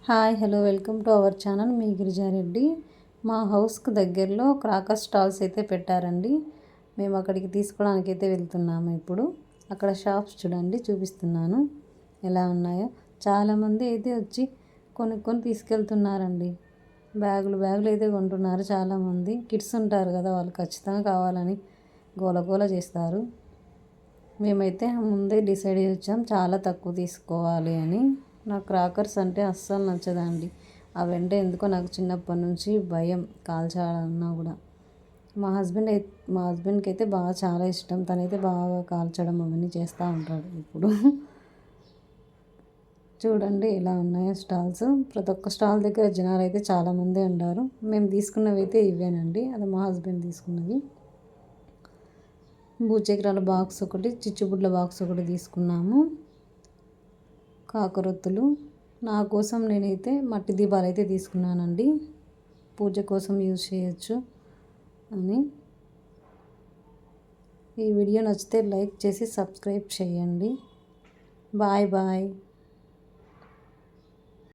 Hi hello welcome to our channel మీ గిరిజారెడ్డి. మా హౌస్కి దగ్గరలో క్రాకర్ స్టాల్స్ అయితే పెట్టారండి. మేము అక్కడికి తీసుకోవడానికి అయితే వెళ్తున్నాము. ఇప్పుడు అక్కడ షాప్స్ చూడండి, చూపిస్తున్నాను ఎలా ఉన్నాయో. చాలామంది అయితే వచ్చి కొనుక్కొని తీసుకెళ్తున్నారండి. బ్యాగులు అయితే కొంటున్నారు చాలామంది. కిడ్స్ ఉంటారు కదా, వాళ్ళు ఖచ్చితంగా కావాలని గోల చేస్తారు. మేమైతే ముందే డిసైడ్ అయ్యి వచ్చాం చాలా తక్కువ తీసుకోవాలి అని. నాకు క్రాకర్స్ అంటే అస్సలు నచ్చదండి. అవంటే ఎందుకో నాకు చిన్నప్పటి నుంచి భయం, కాల్చాలన్నా కూడా. మా హస్బెండ్కి అయితే బాగా చాలా ఇష్టం. తనైతే బాగా కాల్చడం అవన్నీ చేస్తూ ఉంటాడు ఇప్పుడు. చూడండి ఎలా ఉన్నాయో స్టాల్స్. ప్రతి ఒక్క స్టాల్ దగ్గర జనాలు అయితే చాలామంది ఉన్నారు. మేము తీసుకున్నవి అయితే ఇవేనండి. అది మా హస్బెండ్ తీసుకున్నవి. భూచక్రాల బాక్స్ ఒకటి, చిచ్చుబుడ్ల బాక్స్ ఒకటి తీసుకున్నాము. కాకరొత్తులు నా కోసం నేనైతే మట్టి దీపాలు అయితే తీసుకున్నానండి. పూజ కోసం యూజ్ చేయొచ్చు అని. ఈ వీడియో నచ్చితే లైక్ చేసి సబ్స్క్రైబ్ చేయండి. బాయ్.